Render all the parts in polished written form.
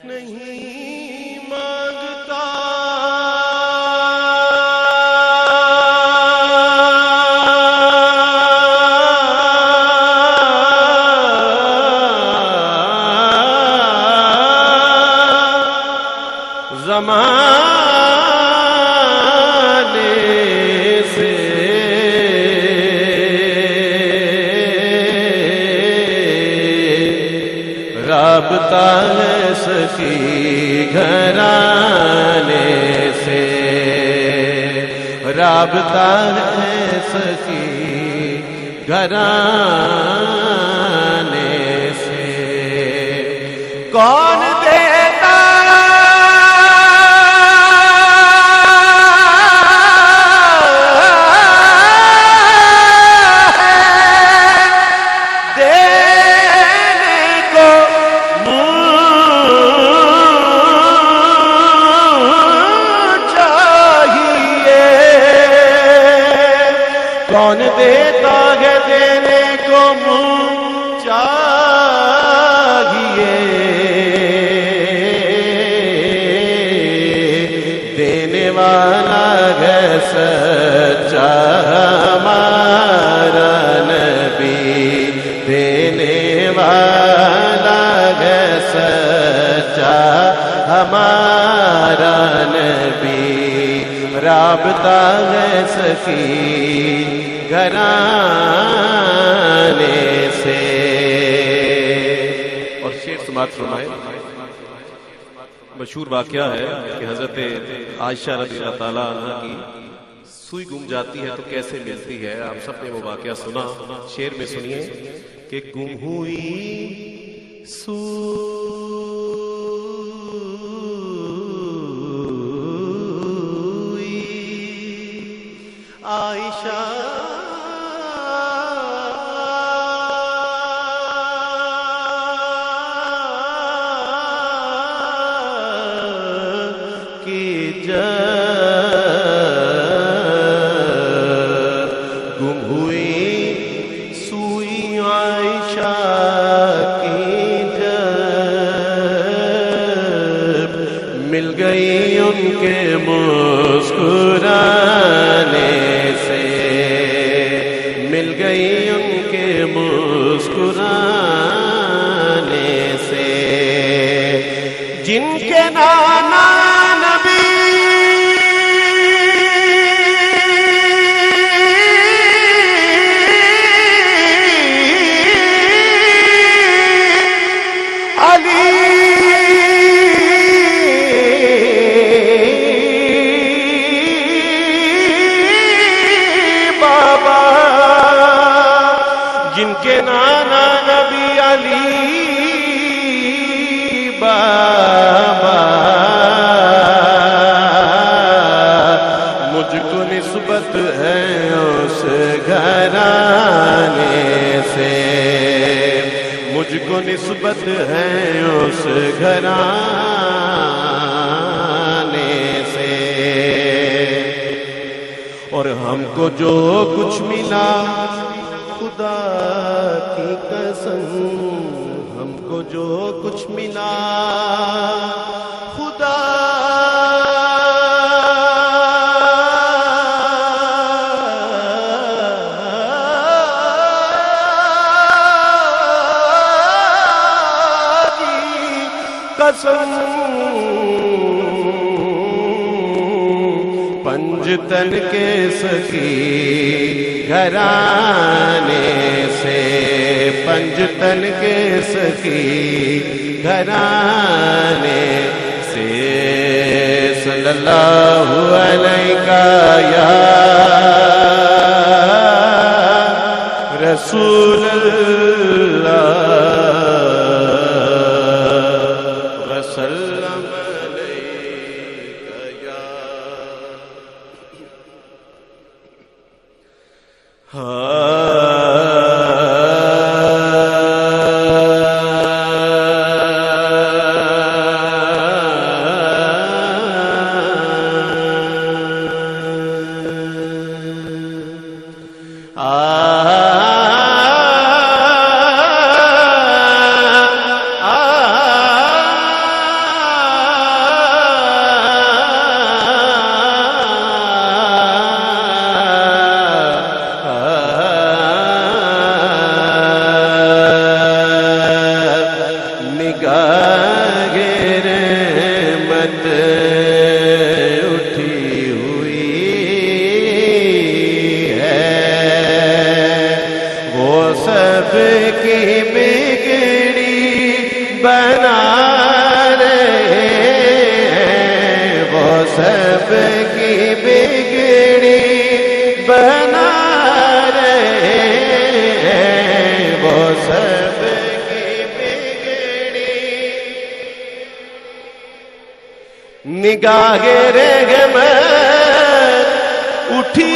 نہیں مانگتا زمانے سے رابطہ ہے سخی گھرانے سے، رابطہ ہے سخی گھرانے سے۔ کون دیتا کون دیتا ہے دینے کو منہ چاہیے، دینے والا ہے سچا ہمارا نبی، دینے والا ہے سچا ہمارا نبی، رابطہ ہے سخی گھرانے سے۔ اور شعر سماعت فرمائے۔ مشہور واقعہ ہے کہ حضرت عائشہ رضی اللہ تعالیٰ عنہ کی سوئی گم جاتی ہے تو کیسے ملتی ہے، آپ سب نے وہ واقعہ سنا، شعر میں سنیے کہ گم ہوئی عائشہ کی جب گم ہوئی سوئی عائشہ کی جب مل گئی ان کے مسکرانے سے، مل گئی ان کے مسکرانے سے، جن کے نانا نبی علی جن کے نانا نبی علی بابا، مجھ کو نسبت ہے اس گھرانے سے، مجھ کو نسبت ہے اس گھرانے سے۔ اور ہم کو جو کچھ ملا خدا کی قسم، ہم کو جو کچھ ملا خدا کی قسم، پنجتن کے سخی گھرانے سے، پنجتن کے سخی گھرانے سے، صلی اللہ علیہ یا رسول اللہ وسلم علیہ یا گر مت اٹھی ہوئی ہے، وہ سب کی بگڑی بنا رہے ہیں، وہ سب کی بگڑی بنا رہے ہیں، وہ سب کی بگڑی نگاہ رحمت اٹھی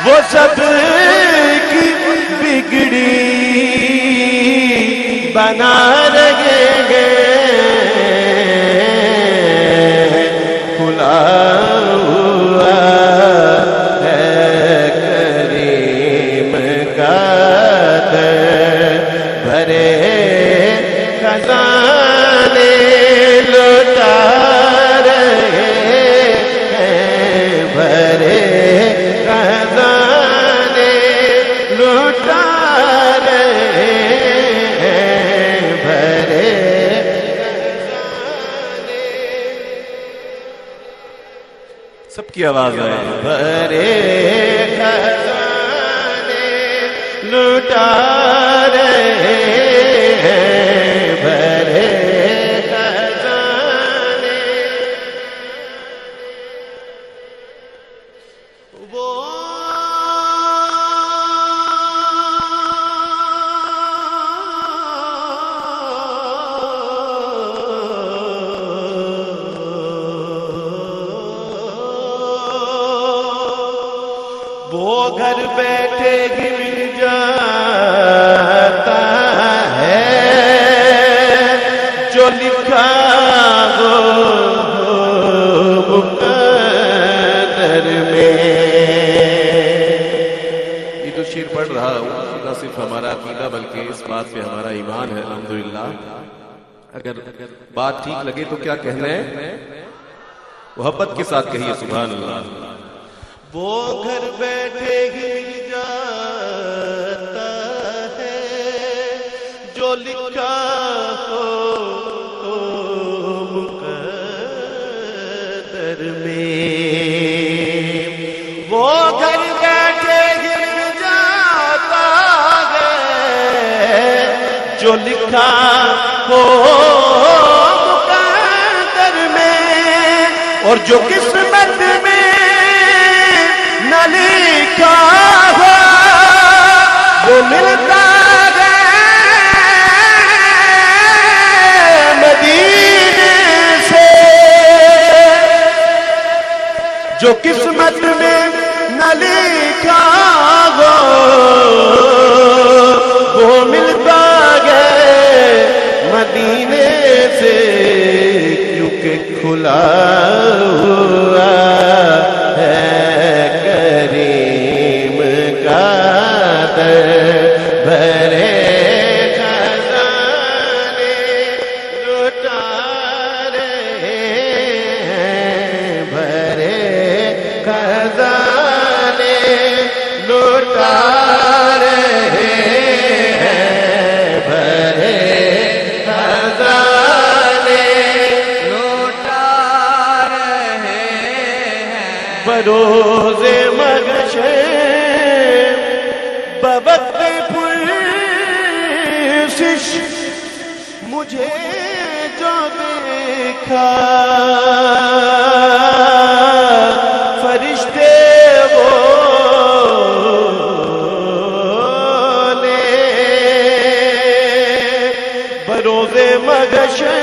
وہ سب کی بگڑی بنا رہے ہیں، کھلا ہوا ہے کریم کا در، بھرے خزانے لوٹا رہے ہیں، بھرے سب کی آواز آئے، بھرے خزانے لٹا رہے ہیں، بھرے خزانے وہ گھر بیٹھے گر جاتا ہے جو لکھا ہو مقدر میں۔ یہ جو شعر پڑھ رہا ہوں نہ صرف ہمارا عقیدہ بلکہ اس بات پہ ہمارا ایمان ہے الحمدللہ۔ اگر بات ٹھیک لگے تو کیا کہنا ہے، محبت کے ساتھ کہیے سبحان اللہ۔ وہ گھر بیٹھے گر جاتا ہے جو لکھا ہو مقدر میں، وہ گھر بیٹھے گر جاتا ہے جو لکھا ہو مقدر میں، اور جو قسمت میں نہ لکھا ہو وہ ملتا ہے مدینے سے، جو قسمت میں نہ لکھا ہو وہ ملتا ہے مدینے سے، کیونکہ کھلا ہوا بھرے خزانے لوٹا رہے ہیں، بھرے خزانے لوٹا رہے ہیں، بھرے خزانے لوٹا رہے ہیں، بروز مغشے بوقت پرسش مجھے جو دیکھا، فرشتے بولے بروز مغشے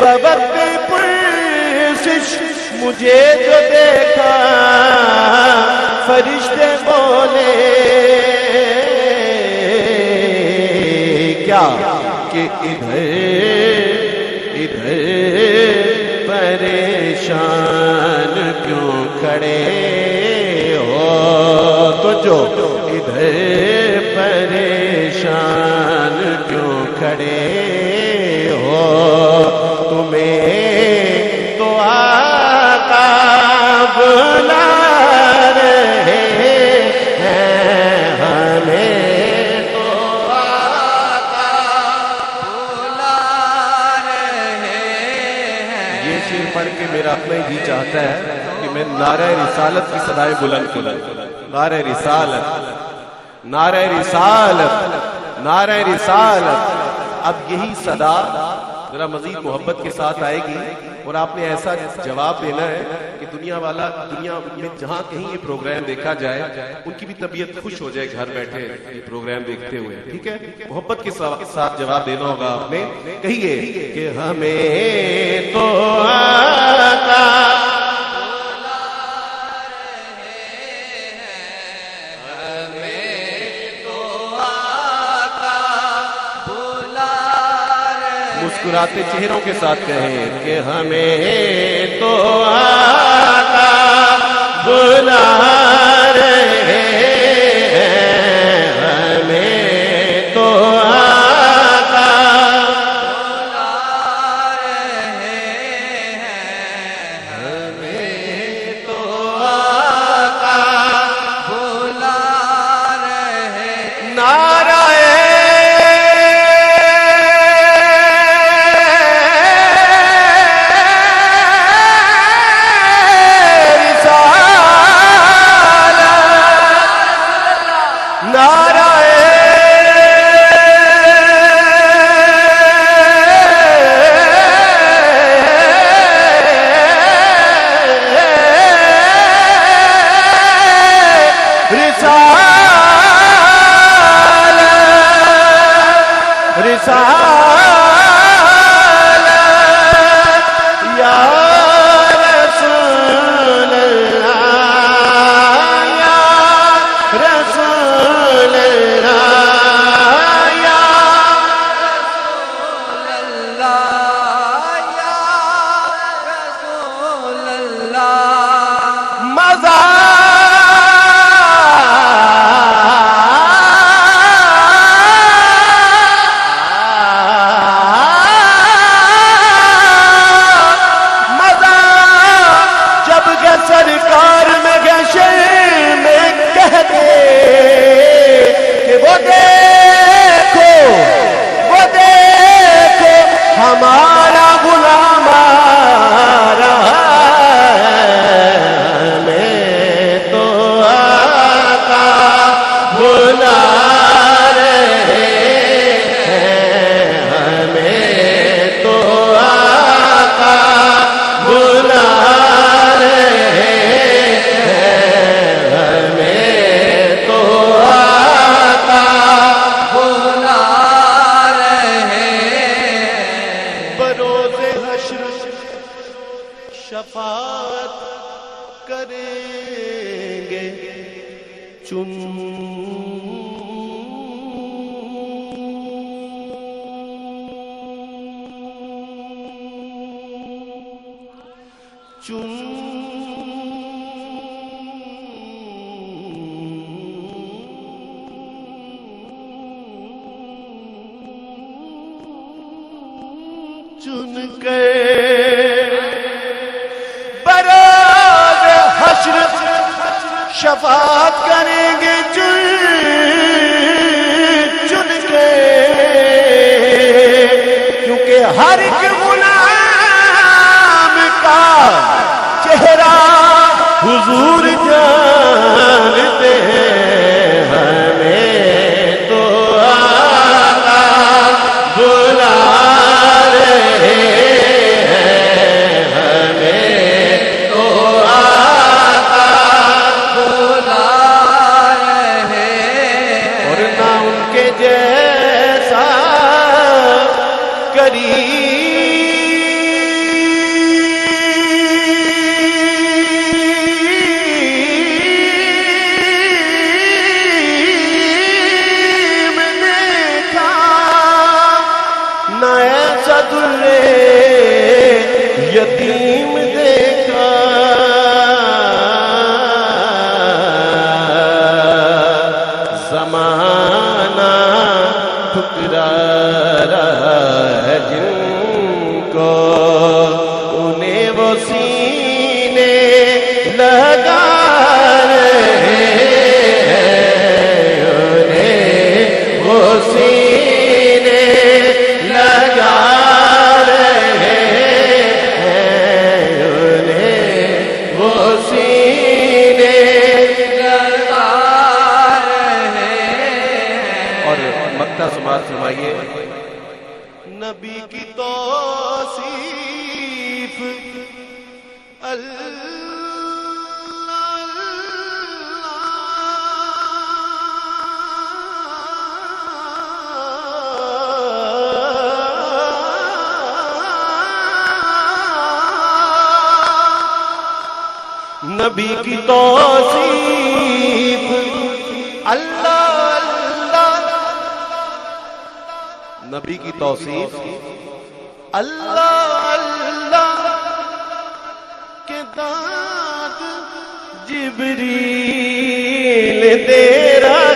بوقت پرسش مجھے جو دیکھا، فرشتے بولے کیا کہ ادھر پریشان کھڑے ہو تو جو ادھر پریشان کیوں کھڑے ہو تمہیں تو آقا بلا رہے ہیں ہمیں تو آقا بلا رہے ہیں. یہ شعر پڑھ کے میرا اپنا ہی جی چاہتا ہے کہ میں نعرہ رسالت کی صدائیں بلند کروں. نعرہ رسالت، نعرہ رسالت، نعرہ رسالت. اب یہی صدا ذرا مزید محبت کے ساتھ آئے گی اور آپ نے ایسا جواب دینا ہے کہ دنیا میں جہاں کہیں یہ پروگرام دیکھا جائے ان کی بھی طبیعت خوش ہو جائے گھر بیٹھے یہ پروگرام دیکھتے ہوئے. ٹھیک ہے؟ محبت کے ساتھ جواب دینا ہوگا آپ نے. کہیے کہ ہمیں تو آقا مسکراتے چہروں کے ساتھ کہیں کہ ہمیں تو آقا بلا رہے ہیں ہمیں تو آقا بلا رہے ہیں ہمیں تو آقا بلا رہے ہیں. نعرہ ہمارا غلام آ رہا ہے ہمیں تو آقا بلا رہے ہیں ہمیں تو آقا بلا رہے ہیں ہمیں تو آقا بلا شفاعت کریں گے چن چن کے برابر حشر شفاعت کریں گے چن کے، کیونکہ ہر ایک غلام کا چہرہ حضور جانتے ہیں ہمیں تو آقا بلا رہے ہیں ہمیں تو آقا بلا رہے ہیں، اور نہ ان کے جیسا قریب لگا رہے ہیں انہیں وہ سینے لگا رہے ہیں انہیں وہ سینے لگا رہے ہیں. اور مکہ سماعت فرمائیے. نبی کی توصیف نبی کی توصیف اللہ اللہ نبی کی توصیف اللہ اللہ کے داد جبریل دے رہا